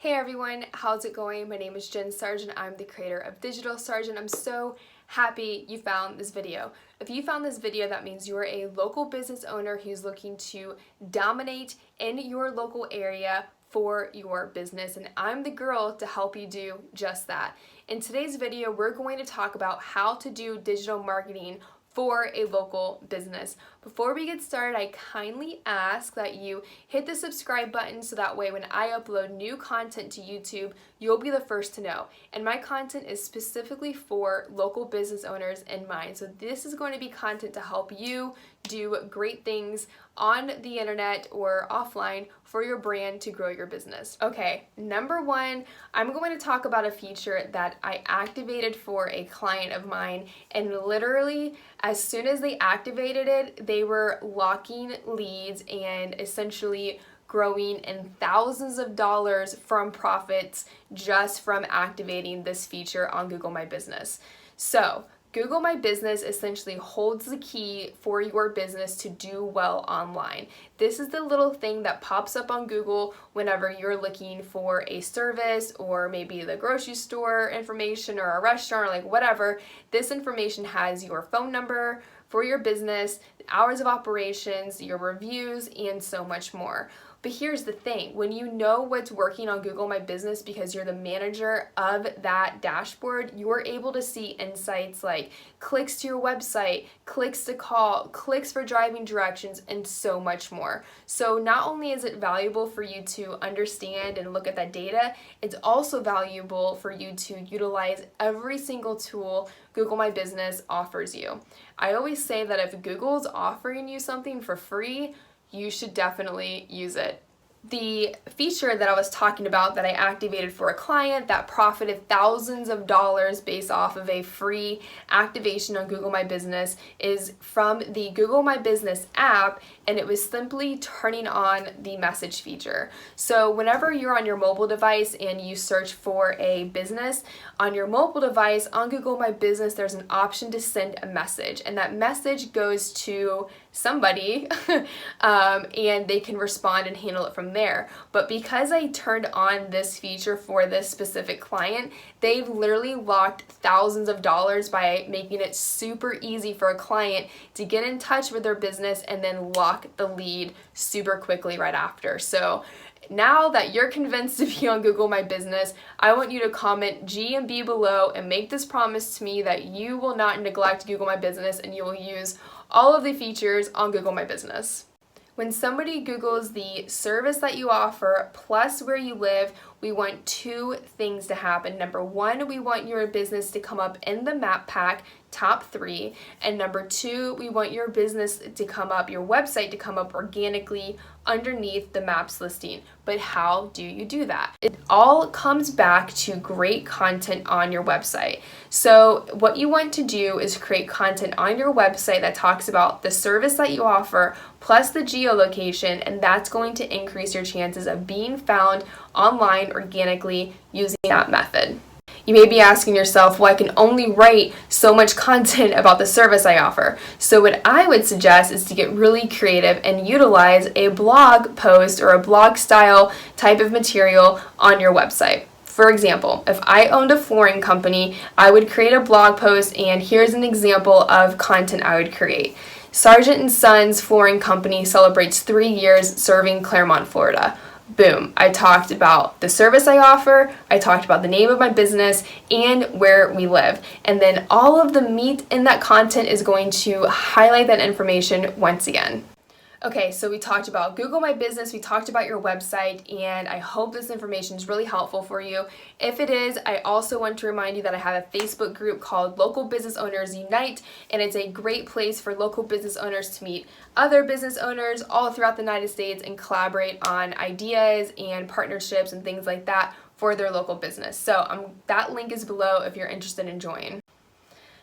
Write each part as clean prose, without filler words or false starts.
Hey everyone, how's it going? My name is Digital Sargeant. I'm the creator of Digital Sargeant. I'm so happy you found this video. If you found this video, that means you're a local business owner who's looking to dominate in your local area for your business, and I'm the girl to help you do just that. In today's video, we're going to talk about how to do digital marketing for a local business. Before we get started, I kindly ask that you hit the subscribe button so that way when I upload new content to YouTube, you'll be the first to know. And my content is specifically for local business owners in mind. So this is going to be content to help you do great things on the internet or offline for your brand to grow your business. Okay, number one, I'm going to talk about a feature that I activated for a client of mine, and literally as soon as they activated it, they were locking leads and essentially growing in thousands of dollars from profits just from activating this feature on Google My Business. So Google My Business essentially holds the key for your business to do well online. This is the little thing that pops up on Google whenever you're looking for a service or maybe the grocery store information or a restaurant or like whatever. This information has your phone number for your business, hours of operations, your reviews, and so much more. But here's the thing, when you know what's working on Google My Business because you're the manager of that dashboard, you're able to see insights like clicks to your website, clicks to call, clicks for driving directions, and so much more. So not only is it valuable for you to understand and look at that data, it's also valuable for you to utilize every single tool Google My Business offers you. I always say that if Google's offering you something for free, you should definitely use it. The feature that I was talking about that I activated for a client that profited thousands of dollars based off of a free activation on Google My Business is from the Google My Business app, and it was simply turning on the message feature. So whenever you're on your mobile device and you search for a business, on your mobile device on Google My Business, there's an option to send a message, and that message goes to somebody and they can respond and handle it from there. But because I turned on this feature for this specific client, they've literally locked thousands of dollars by making it super easy for a client to get in touch with their business and then lock the lead super quickly right after. So now that you're convinced to be on Google My Business, I want you to comment G and B below and make this promise to me that you will not neglect Google My Business and you will use all of the features on Google My Business. When somebody Googles the service that you offer plus where you live, we want two things to happen. Number one, we want your business to come up in the map pack top 3, and number 2, we want your business to come up, your website to come up organically underneath the maps listing. But how do you do that? It all comes back to great content on your website. So what you want to do is create content on your website that talks about the service that you offer plus the geolocation, and that's going to increase your chances of being found online organically using that method. You may be asking yourself, well, I can only write so much content about the service I offer. So what I would suggest is to get really creative and utilize a blog post or a blog style type of material on your website. For example, if I owned a flooring company, I would create a blog post, and here's an example of content I would create. Sargeant & Sons Flooring Company celebrates 3 years serving Claremont, Florida. Boom, I talked about the service I offer, I talked about the name of my business, and where we live. And then all of the meat in that content is going to highlight that information once again. Okay, so we talked about Google My Business, we talked about your website, and I hope this information is really helpful for you. If it is, I also want to remind you that I have a Facebook group called Local Business Owners Unite, and it's a great place for local business owners to meet other business owners all throughout the United States and collaborate on ideas and partnerships and things like that for their local business. So that link is below if you're interested in joining.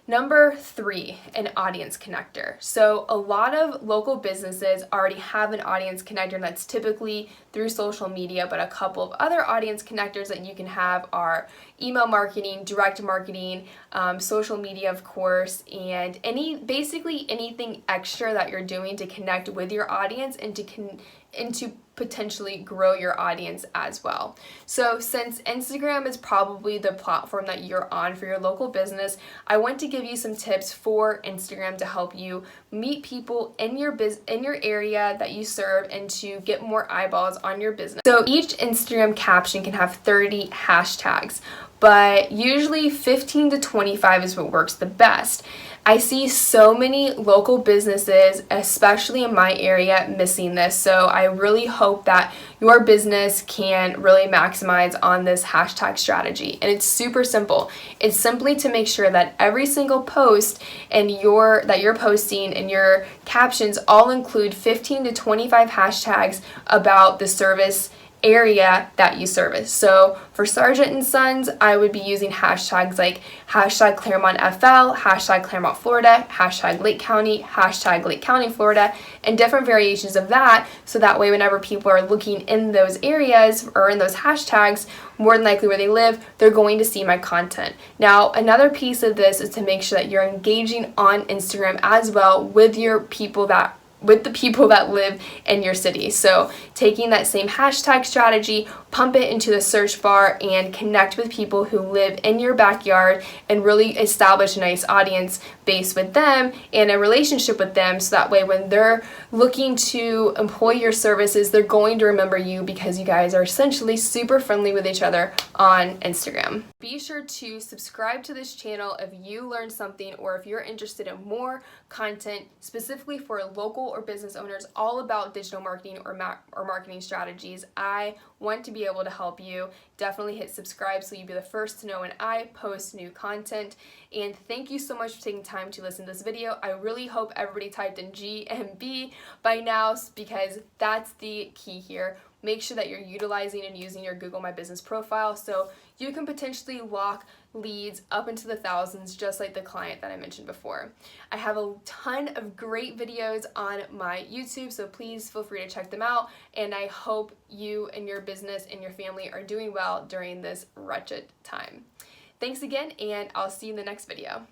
Number 3, an audience connector. So a lot of local businesses already have an audience connector, and that's typically through social media, but a couple of other audience connectors that you can have are email marketing, direct marketing, social media, of course, and basically anything extra that you're doing to connect with your audience and to and to potentially grow your audience as well. So since Instagram is probably the platform that you're on for your local business, I want to give you some tips for Instagram to help you meet people in your area that you serve and to get more eyeballs on your business. So each Instagram caption can have 30 hashtags, but usually 15 to 25 is what works the best. I see so many local businesses, especially in my area, missing this. So I really hope that your business can really maximize on this hashtag strategy. And it's super simple. It's simply to make sure that every single post that you're posting and your captions all include 15 to 25 hashtags about the service area that you service. So for Sargeant & Sons, I would be using hashtags like hashtag Claremont FL, hashtag Claremont, Florida, hashtag Lake County, Florida, and different variations of that. So that way, whenever people are looking in those areas or in those hashtags, more than likely where they live, they're going to see my content. Now, another piece of this is to make sure that you're engaging on Instagram as well with the people that live in your city. So taking that same hashtag strategy, pump it into the search bar and connect with people who live in your backyard and really establish a nice audience base with them and a relationship with them, so that way when they're looking to employ your services, they're going to remember you because you guys are essentially super friendly with each other on Instagram. Be sure to subscribe to this channel if you learned something or if you're interested in more content specifically for local or business owners all about digital marketing or marketing strategies. I want to be able to help you. Definitely hit subscribe so you'll be the first to know when I post new content. And thank you so much for taking time to listen to this video. I really hope everybody typed in GMB by now because that's the key here. Make sure that you're utilizing and using your Google My Business profile so you can potentially lock leads up into the thousands, just like the client that I mentioned before. I have a ton of great videos on my YouTube, so please feel free to check them out. And I hope you and your business and your family are doing well during this wretched time. Thanks again, and I'll see you in the next video.